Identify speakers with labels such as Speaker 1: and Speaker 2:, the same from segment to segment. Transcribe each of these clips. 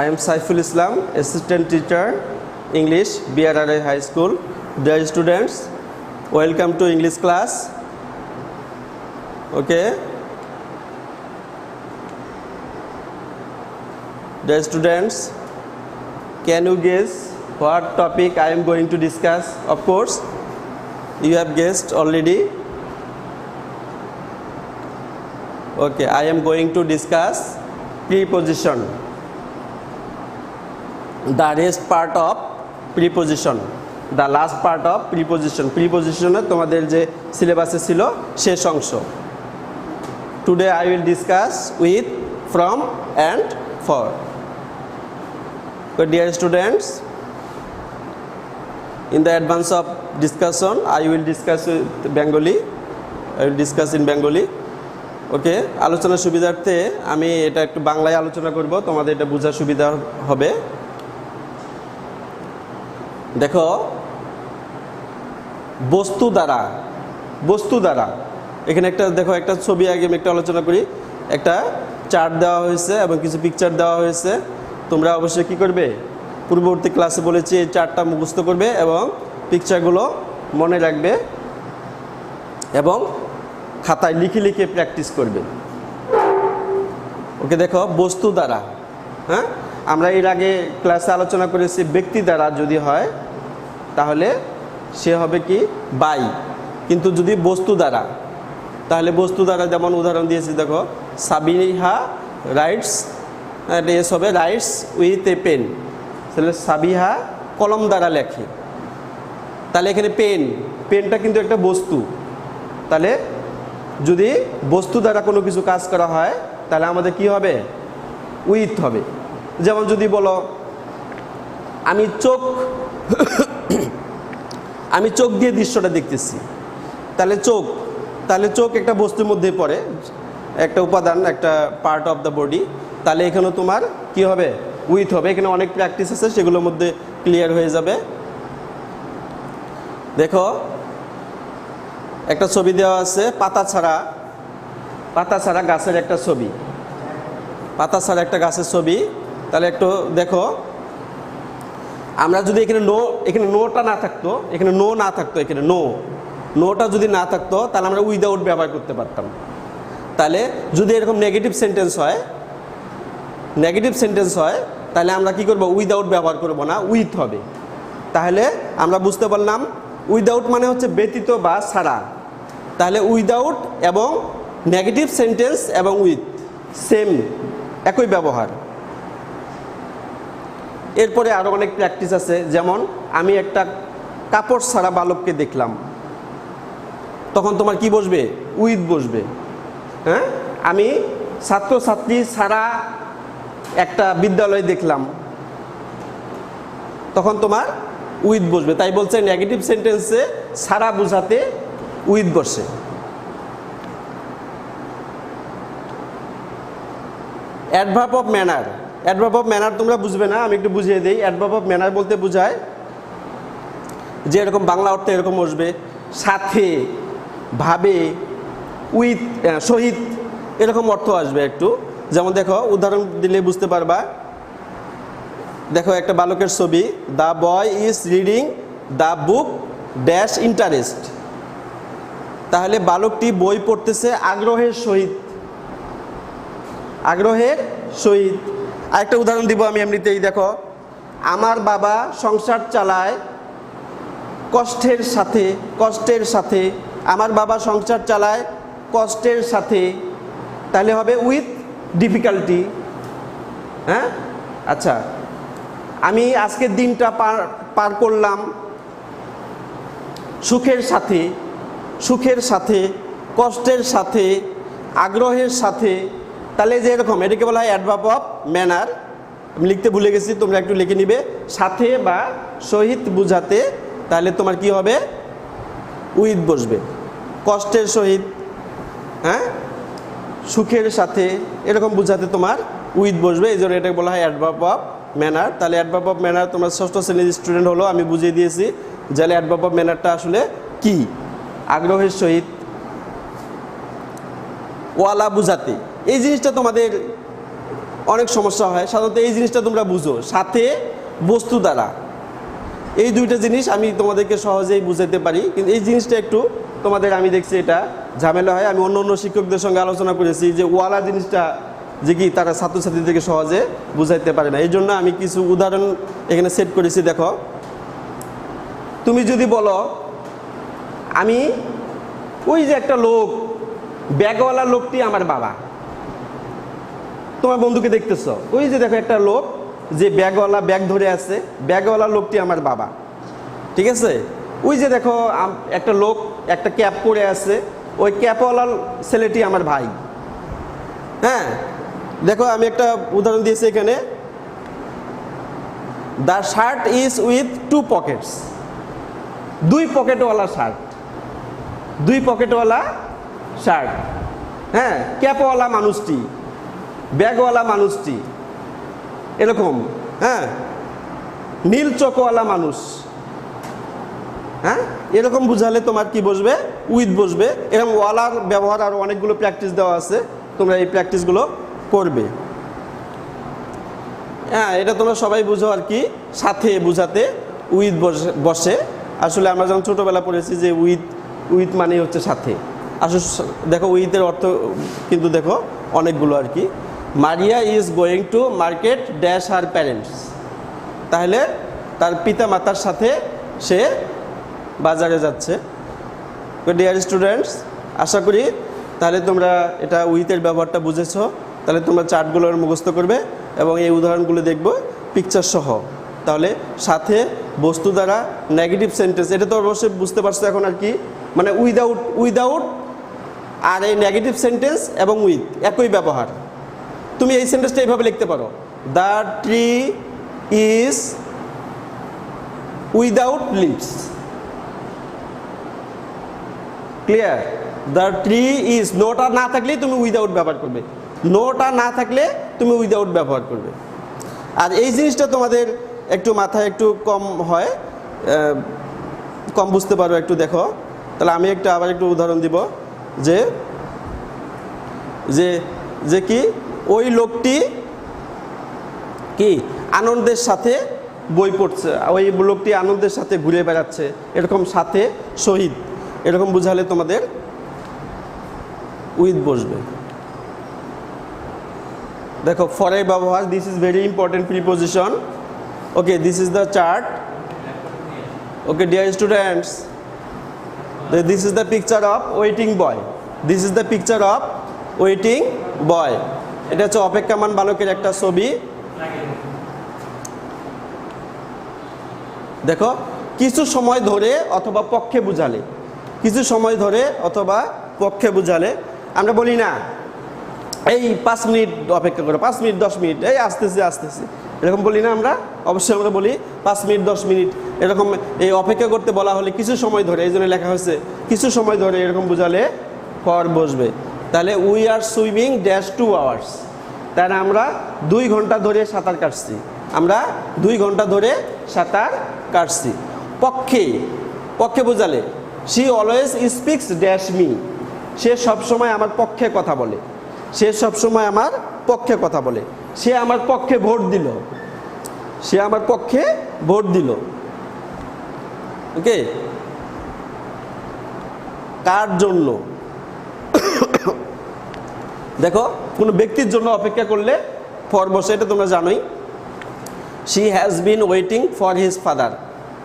Speaker 1: I am Saiful Islam, Assistant Teacher, English, BRRI High School. Dear students, welcome to English class. Okay. Dear students, can you guess what topic I am going to discuss? Of course, you have guessed already. Okay, I am going to discuss preposition. The rest part of preposition, the last part of preposition. Preposition তোমাদের যে সিলেবাসে ছিল শেষ অংশ. Today I will discuss with, from and for. So dear students, in the advance of discussion I will discuss with Bengali. I will discuss in Bengali. ওকে, আলোচনার সুবিধার্থে আমি এটা একটু বাংলায় আলোচনা করব, তোমাদের এটা বোঝার সুবিধা হবে। দেখো, বস্তু দ্বারা এখানে একটা দেখো একটা ছবি আগে আমি একটা আলোচনা করি। একটা চার্ট দেওয়া হয়েছে এবং কিছু পিকচার দেওয়া হয়েছে। তোমরা অবশ্যই কি করবে, পূর্ববর্তী ক্লাসে বলেছি এই চার্টটা মুখস্থ করবে এবং পিকচারগুলো মনে রাখবে এবং খাতায় লিখে প্র্যাকটিস করবে। ওকে, দেখো বস্তু দ্বারা, হ্যাঁ, আমরা এর আগে ক্লাসে আলোচনা করেছি ব্যক্তি দ্বারা যদি হয় তাহলে সে হবে কি বাই, কিন্তু যদি বস্তু দ্বারা তাহলে বস্তু দ্বারা যেমন উদাহরণ দিয়েছি দেখো, সাবিহা রাইটস, এটা এস হবে রাইটস উইথ এ পেন, তাহলে সাবিহা কলম দ্বারা লেখে। তাহলে এখানে পেনটা কিন্তু একটা বস্তু, তাহলে যদি বস্তু দ্বারা কোনো কিছু কাজ করা হয় তাহলে আমাদের কি হবে, উইথ হবে। যেমন যদি বলো আমি চোখ দিয়ে দৃশ্যটা দেখতেছি, তাহলে চোখ একটা বস্তুর মধ্যে পড়ে, একটা উপাদান, একটা পার্ট অফ দ্য বডি। তাহলে এখানেও তোমার কি হবে, উইথ হবে। এখানে অনেক প্র্যাকটিস আছে, সেগুলোর মধ্যে ক্লিয়ার হয়ে যাবে। দেখো একটা ছবি দেওয়া আছে, পাতা ছাড়া গাছের একটা ছবি, একটা গাছের ছবি। তাহলে একটু দেখো, আমরা যদি এখানে নোটা না থাকতো, এখানে নোটা যদি না থাকতো তাহলে আমরা উইদাউট ব্যবহার করতে পারতাম। তাহলে যদি এরকম নেগেটিভ সেন্টেন্স হয় তাহলে আমরা কি করব, উইদাউট ব্যবহার করব না, উইথ হবে। তাহলে আমরা বুঝতে পারলাম উইদাউট মানে হচ্ছে ব্যতীত বা ছাড়া। তাহলে উইদাউট এবং নেগেটিভ সেন্টেন্স এবং উইথ সেম, একই ব্যবহার। এরপরে আরও অনেক প্র্যাকটিস আছে। যেমন আমি একটা কাপড় ছাড়া বালককে দেখলাম, তখন তোমার কি বসবে, উইথ বসবে। হ্যাঁ, আমি ছাত্রছাত্রী ছাড়া একটা বিদ্যালয় দেখলাম, তখন তোমার উইথ বসবে। তাই বলছে নেগেটিভ সেন্টেন্সে ছাড়া বোঝাতে উইথ বসে। অ্যাডভার্ব অফ ম্যানার তোমরা বুঝবে না, আমি একটু বুঝিয়ে দিই। অ্যাডভার্ব অফ ম্যানার বলতে বোঝায় যে এরকম বাংলা অর্থে এরকম বসবে, সাথে, ভাবে, উইথ, সহিত, এরকম অর্থ আসবে একটু। যেমন দেখো, উদাহরণ দিলে বুঝতে পারবা। দেখো একটা বালকের ছবি, the boy is reading the book dash interest. তাহলে বালকটি বই পড়তেছে আগ্রহের সহিত। আরেকটা উদাহরণ দিব আমি এমনিতেই। দেখো, আমার বাবা সংসার চালায় কষ্টের সাথে, আমার বাবা সংসার চালায় কষ্টের সাথে। তাহলে হবে উইথ ডিফিকাল্টি। হ্যাঁ, আচ্ছা, আমি আজকের দিনটা পার করলাম সুখের সাথে, কষ্টের সাথে, আগ্রহের সাথে। তাহলে যে এরকম, এটাকে বলা হয় অ্যাডভার্ব অফ ম্যানার। আমি লিখতে ভুলে গেছি, তোমরা একটু লিখে নিবে, সাথে বা সহিত বুঝাতে। তাহলে তোমার কি হবে, উইথ বসবে। কষ্টের সহিত, হ্যাঁ, সুখের সাথে, এরকম বুঝাতে তোমার উইথ বসবে। এই জন্য এটাকে বলা হয় অ্যাডভার্ব অফ ম্যানার। তাহলে অ্যাডভার্ব অফ ম্যানার তোমরা ষষ্ঠ শ্রেণীর স্টুডেন্ট হলো, আমি বুঝিয়ে দিয়েছি যে অ্যাডভার্ব অফ ম্যানারটা আসলে কি, আগ্রহের সহিত, ওয়ালা বুঝাতে। এই জিনিসটা তোমাদের অনেক সমস্যা হয়। সাধারণত এই জিনিসটা তোমরা বুঝো, সাথে বস্তু দ্বারা, এই দুইটা জিনিস আমি তোমাদেরকে সহজেই বুঝাতে পারি, কিন্তু এই জিনিসটা একটু তোমাদের আমি দেখছি এটা ঝামেলা হয়। আমি অন্য অন্য শিক্ষকদের সঙ্গে আলোচনা করেছি যে ওয়ালা জিনিসটা যে কি তারা ছাত্রছাত্রীদেরকে সহজে বুঝাইতে পারে না, এই জন্য আমি কিছু উদাহরণ এখানে সেট করেছি। দেখো, তুমি যদি বলো আমি ওই যে একটা লোক, ব্যাগওয়ালা লোকটি আমার বাবা, তোমার বন্ধুকে দেখতেছ, ওই যে দেখো একটা লোক যে ব্যাগওয়ালা, ব্যাগ ধরে আছে, ব্যাগওয়ালা লোকটি আমার বাবা, ঠিক আছে? ওই যে দেখো একটা লোক একটা ক্যাপ পরে আছে, ওই ক্যাপওয়ালা ছেলেটি আমার ভাই। হ্যাঁ, দেখো আমি একটা উদাহরণ দিয়েছি এখানে, the shirt is with 2 pockets, 2 পকেটওয়ালা শার্ট, 2 পকেটওয়ালা শার্ট। হ্যাঁ, ক্যাপওয়ালা মানুষটি, ব্যাগওয়ালা মানুষটি, এরকম। হ্যাঁ, নীল চোখওয়ালা মানুষ। হ্যাঁ, এরকম বুঝালে তোমার কি বসবে? উইথ বসবে। এরকম ওয়ালার ব্যবহার আরও অনেকগুলো প্র্যাকটিস দেওয়া আছে, তোমরা এই প্র্যাকটিসগুলো করবে। হ্যাঁ, এটা তোমরা সবাই বুঝো আর কি, সাথে বুঝাতে উইথ বসে। আসলে আমরা যখন ছোটোবেলা পড়েছি যে উইথ মানে হচ্ছে সাথে। আসলে দেখো উইথের অর্থ কিন্তু দেখো অনেকগুলো আর কি। মারিয়া is going to market dash her parents, তাহলে তার পিতা মাতার সাথে সে বাজারে যাচ্ছে। ডিয়ার স্টুডেন্টস, আশা করি তাহলে তোমরা এটা উইথের ব্যবহারটা বুঝেছো। তাহলে তোমরা চার্টগুলোর মুখস্থ করবে এবং এই উদাহরণগুলো দেখবো পিকচার সহ। তাহলে সাথে, বস্তু দ্বারা, নেগেটিভ সেন্টেন্স, এটা তো অবশ্যই বুঝতে পারছো এখন আর কি, মানে উইদাউট আর এই নেগেটিভ সেন্টেন্স এবং উইথ একই ব্যবহার। তুমি এই সেন্টেন্সটা এইভাবে লিখতে পারো, the tree is without leaves. Clear? The tree is, নোটা না থাকলেই তুমি উইদাউট ব্যবহার করবে, নোটা না থাকলে তুমি উইদাউট ব্যবহার করবে। আর এই জিনিসটা তোমাদের একটু মাথায় একটু কম হয়, কম বুঝতে পারো একটু। দেখো তাহলে আমি আবার একটু উদাহরণ দিব যে যে যে কি ওই লোকটি কি আনন্দের সাথে বই পড়ছে, ওই লোকটি আনন্দের সাথে ঘুরে বেড়াচ্ছে, এরকম সাথে, শহীদ, এরকম বুঝালে তোমাদের উইথ বসবে। দেখো ফরের ব্যবহার, this is very important preposition. Okay, this is the chart. Okay dear students, this is the picture of waiting boy, this is the picture of waiting boy. এটা হচ্ছে অপেক্ষামান বালকের একটা ছবি। দেখো কিছু সময় ধরে অথবা পক্ষে বুঝালে, কিছু সময় ধরে অথবা পক্ষে বুঝালে আমরা বলি না এই 5 মিনিট অপেক্ষা করো, 5 মিনিট 10 মিনিট, এই আসতেছি, এরকম বলি না আমরা? অবশ্যই আমরা বলি 5 মিনিট 10 মিনিট, এরকম এই অপেক্ষা করতে বলা হলে কিছু সময় ধরে, এই জন্য লেখা হয়েছে কিছু সময় ধরে, এরকম বুঝালে ফর বসবে। তাহলে we are swimming dash 2 hours, তাহলে আমরা 2 ঘন্টা ধরে সাঁতার কাটছি, আমরা 2 ঘন্টা ধরে সাঁতার কাটছি। পক্ষে বোঝালে she always speaks dash me, সে সবসময় আমার পক্ষে কথা বলে, সে সবসময় আমার পক্ষে কথা বলে, সে আমার পক্ষে ভোট দিল, সে আমার পক্ষে ভোট দিল। ওকে, কার জন্য? দেখো কোনো ব্যক্তির জন্য অপেক্ষা করলে ফর বসে, এটা তোমরা জানোই। She has been waiting for his father,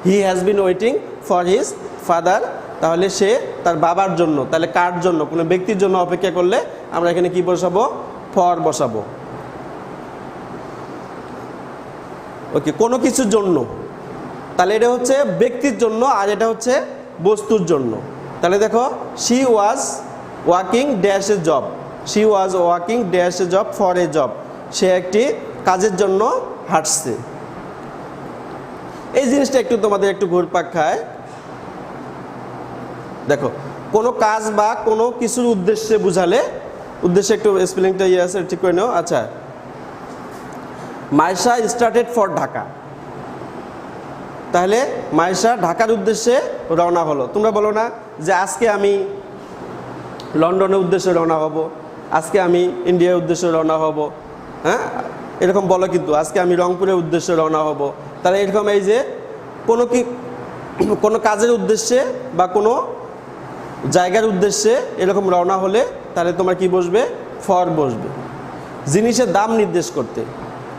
Speaker 1: he has been waiting for his father, তাহলে সে তার বাবার জন্য। তাহলে কার জন্য? কোনো ব্যক্তির জন্য অপেক্ষা করলে আমরা এখানে কি বসাবো? ফর বসাবো। ওকে, কোনো কিছুর জন্য, তাহলে এটা হচ্ছে ব্যক্তির জন্য আর এটা হচ্ছে বস্তুর জন্য। তাহলে দেখো she was walking dash a job, she was walking dash a job for a job, সে একটি কাজের জন্য হাঁটছে। এই জিনিসটা একটু তোমাদের একটু ঘুরপাক খায়। দেখো কোনো কাজ বা কোনো কিছুর উদ্দেশ্যে বুঝালে, উদ্দেশ্যে একটু স্পেলিংটা ইয়ে আছে, ঠিক করে নাও। আচ্ছা, মাইশা স্টার্টেড ফর ঢাকা, তাহলে মাইশা ঢাকার উদ্দেশ্যে রওনা হলো। তোমরা বলো না যে আজকে আমি লন্ডনের উদ্দেশ্যে রওনা হব, আজকে আমি ইন্ডিয়ার উদ্দেশ্যে রওনা হব। হ্যাঁ, এরকম বলো, কিন্তু আজকে আমি রংপুরের উদ্দেশ্যে রওনা হব, তাহলে এরকম এই যে কোনো কাজের উদ্দেশ্যে বা কোনো জায়গার উদ্দেশ্যে এরকম রওনা হলে তাহলে তোমার কি বসবে? ফর বসবে। জিনিসের দাম নির্দেশ করতে,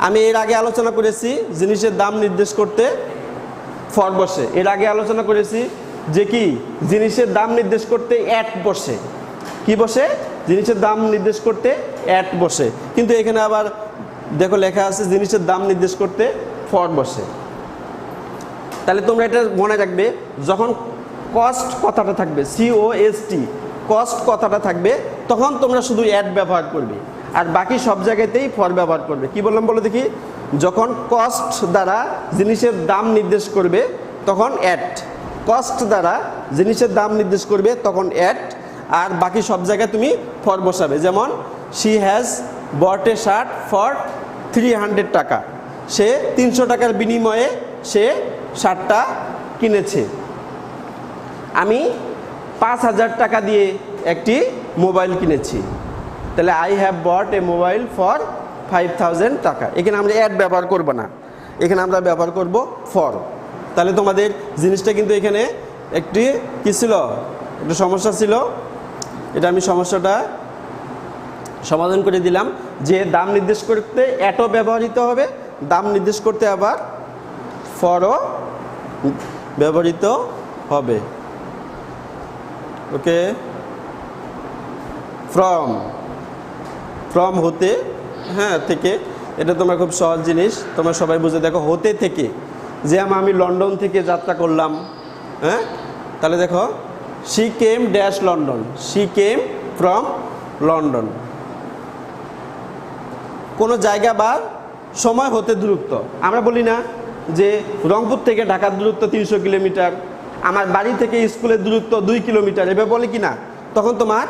Speaker 1: আমি এর আগে আলোচনা করেছি জিনিসের দাম নির্দেশ করতে ফর বসে। এর আগে আলোচনা করেছি যে কি জিনিসের দাম নির্দেশ করতে অ্যাট বসে। কি বসে? জিনিসের দাম নির্দেশ করতে অ্যাট বসে। কিন্তু এখানে আবার দেখো লেখা আছে জিনিসের দাম নির্দেশ করতে ফর বসে। তাহলে তোমরা এটা মনে রাখবে, যখন কস্ট কথাটা থাকবে, COST, কস্ট কথাটা থাকবে, তখন তোমরা শুধু অ্যাট ব্যবহার করবে, আর বাকি সব জায়গাতেই ফর ব্যবহার করবে। কি বললাম বলো দেখি? যখন কস্ট দ্বারা জিনিসের দাম নির্দেশ করবে তখন অ্যাট, কস্ট দ্বারা জিনিসের দাম নির্দেশ করবে তখন অ্যাট, আর বাকি সব জায়গায় তুমি ফর বসাবে। যেমন she has bought a shirt for 300 টাকা, সে 300 টাকার বিনিময়ে সে শার্টটা কিনেছে। আমি 5000 টাকা দিয়ে একটি মোবাইল কিনেছি, তাহলে I have bought A mobile for 5000 টাকা। এখানে আমরা অ্যাড ব্যবহার করব না, এখানে আমরা ব্যবহার করব ফর। তাহলে তোমাদের জিনিসটা কিন্তু এখানে একটি কী ছিল? একটা সমস্যা ছিল, এটা আমি সমস্যাটা সমাধান করে দিলাম যে দাম নির্দেশ করতে অ্যাটও ব্যবহৃত হবে, দাম নির্দেশ করতে আবার ফরও ব্যবহৃত হবে। ওকে, ফ্রম হতে, হ্যাঁ থেকে, এটা তোমার খুব সহজ জিনিস, তোমরা সবাই বুঝে দেখো। হতে থেকে, যে আমি লন্ডন থেকে যাত্রা করলাম, হ্যাঁ, তাহলে দেখো she came dash London, she came from London. কোনো জায়গা বা সময় হতে দূরত্ব, আমরা বলি না যে রংপুর থেকে ঢাকার দূরত্ব 300 কিলোমিটার, আমার বাড়ি থেকে স্কুলের দূরত্ব 2 কিলোমিটার, এভাবে বলে কি না? তখন তোমার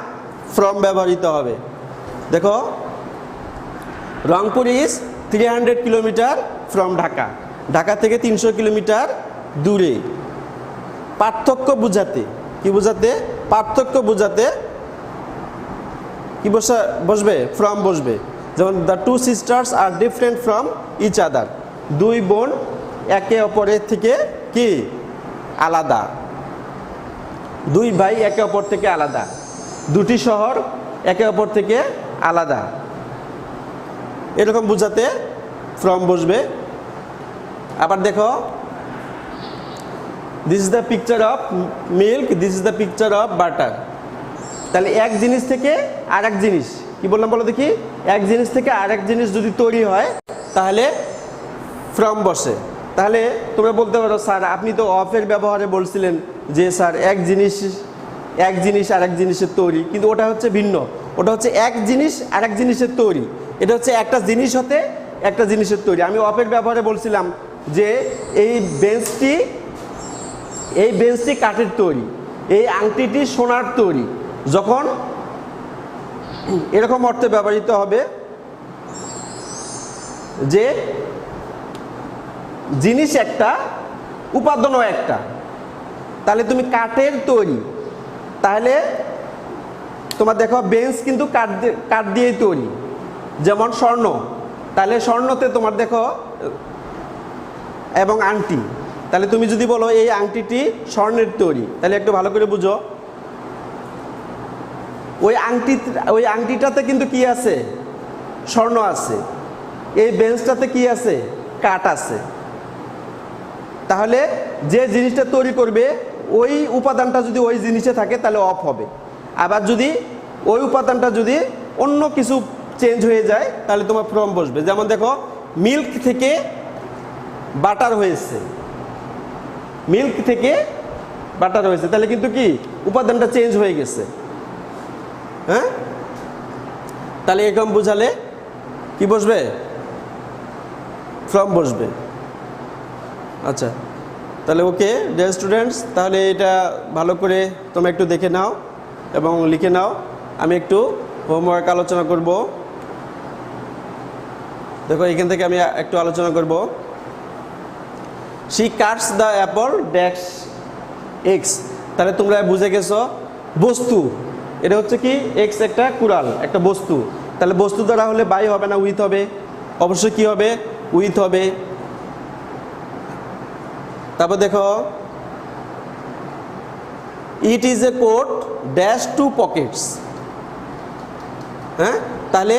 Speaker 1: ফ্রম ব্যবহৃত হবে। দেখো Rangpur is 300 kilometre from Dhaka, Dhaka থেকে 300 কিলোমিটার দূরে। পার্থক্য বোঝাতে, কি বোঝাতে? পার্থক্য বোঝাতে কি বসবে? ফ্রম বসবে। যেমন the two sisters are different from each other, দুই বোন একে অপরের থেকে কি আলাদা, দুই ভাই একে অপর থেকে আলাদা, দুটি শহর একে অপর থেকে আলাদা, এরকম বোঝাতে ফ্রম বসবে। আবার দেখো this is the picture of milk, this is the picture of butter. তাহলে এক জিনিস থেকে আর এক জিনিস, কি বললাম বলো দেখি? এক জিনিস থেকে আর এক জিনিস যদি তৈরি হয় তাহলে ফ্রম বসে। তাহলে তোমরা বলতে পারো স্যার আপনি তো অফের ব্যবহারে বলছিলেন যে স্যার এক জিনিস আর এক জিনিসের তৈরি, কিন্তু ওটা হচ্ছে ভিন্ন, ওটা হচ্ছে এক জিনিস আর এক জিনিসের তৈরি, এটা হচ্ছে একটা জিনিস হতে একটা জিনিসের তৈরি। আমি অফের ব্যবহারে বলছিলাম যে এই বেঞ্চটি কাঠের তৈরি, এই আংটিটি সোনার তৈরি। যখন এরকম অর্থে ব্যবহৃত হবে যে জিনিস একটা, উপাদানও একটা, তাহলে তুমি কাঠের তৈরি, তাহলে তোমার দেখো বেঞ্চ কিন্তু কাঠ দিয়েই তৈরি। যেমন স্বর্ণ, তাহলে স্বর্ণতে তোমার দেখো এবং আংটি, তাহলে তুমি যদি বলো এই আংটিটি স্বর্ণের তৈরি, তাহলে একটু ভালো করে বুঝো ওই আংটিটাতে কিন্তু কি আছে? স্বর্ণ আছে। এই বেঞ্চটাতে কি আছে? কাঠ আছে। তাহলে যে জিনিসটা তৈরি করবে ওই উপাদানটা যদি ওই জিনিসে থাকে তাহলে অফ হবে, আবার যদি ওই উপাদানটা যদি অন্য কিছু চেঞ্জ হয়ে যায় তাহলে তোমার ফ্রম বসবে। যেমন দেখো মিল্ক থেকে বাটার হয়েছে, মিল্ক থেকে বাটার হয়েছে, তাহলে কিন্তু কি উপাদানটা চেঞ্জ হয়ে গেছে, হ্যাঁ? তাহলে এরকম বুঝালে কি বসবে? ফ্রম বসবে। আচ্ছা, তাহলে ওকে ডিয়ার স্টুডেন্টস, তাহলে এটা ভালো করে তোমরা একটু দেখে নাও এবং লিখে নাও। আমি একটু হোমওয়ার্ক আলোচনা করব। দেখো এখান থেকে আমি একটু আলোচনা করব। She Katz the Apple dash x, তাহলে তোমরা বুঝে গেছো বস্তু, এটা হচ্ছে কি এক্স একটা কুড়াল, একটা বস্তু, তাহলে বস্তু দ্বারা হলে বাই হবে না উইথ হবে? অবশ্যই কি হবে, উইথ হবে। তারপর দেখো, it is a coat dash two pockets. হ্যাঁ, তাহলে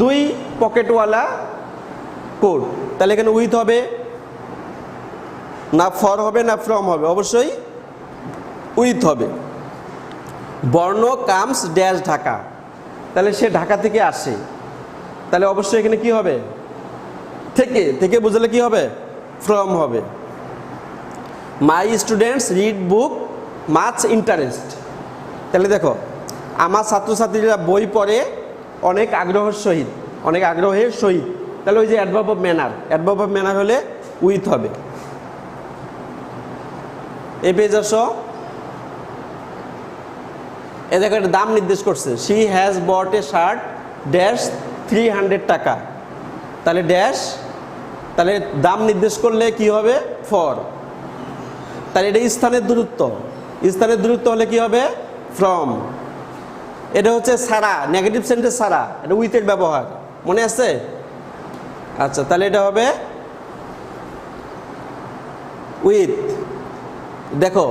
Speaker 1: 2 পকেটওয়ালা কোট, তাহলে এখানে উইথ হবে না, ফর হবে না ফ্রম হবে, অবশ্যই উইথ হবে। বর্ণ কামস ড্যাশ ঢাকা, তাহলে সে ঢাকা থেকে আসে, তাহলে অবশ্যই এখানে কি হবে, থেকে, থেকে বুঝলে কি হবে, ফ্রম হবে। My students read book much interest, তাহলে দেখো আমার ছাত্রছাত্রীরা বই পড়ে অনেক আগ্রহের সহিত, অনেক আগ্রহের সহিত, তাহলে ওই যে adverb of manner, adverb of manner হলে উইথ হবে। এই পেজ আসো, এ দেখো একটা দাম নির্দেশ করছে, she has bought a shirt dash 300 টাকা, তাহলে ড্যাশ, তাহলে দাম নির্দেশ করলে কি হবে, ফর। তাহলে এটা স্থানের দূরত্ব, স্থানের দূরত্ব হলে কি হবে, ফ্রম। এটা হচ্ছে সারা, নেগেটিভ সেন্টেন্স সারা, এটা উইথের ব্যবহার, মনে আছে? আচ্ছা, তাহলে এটা হবে উইথ। দেখো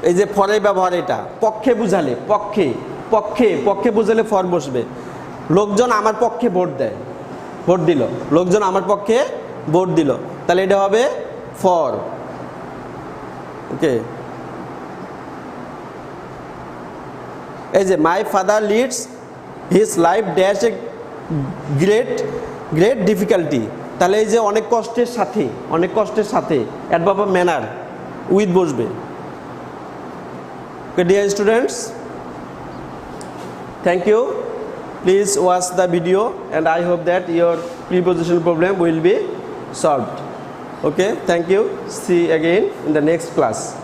Speaker 1: এই যে ফরের ব্যবহার, এটা পক্ষে বুঝালে, পক্ষে পক্ষে পক্ষে বুঝালে ফর বসবে। লোকজন আমার পক্ষে ভোট দেয়, ভোট দিল, লোকজন আমার পক্ষে ভোট দিল, তাহলে এটা হবে ফর। ওকে, এই যে my father Leeds his life dash a great great difficulty, তাহলে এই যে অনেক কষ্টের সাথে, অনেক কষ্টের সাথে, অ্যাডভার্ব অফ ম্যানার উইথ বসবে। Okay, dear students, thank you. Please watch the video and I hope that your preposition problem will be solved. Okay, thank you. See you again in the next class.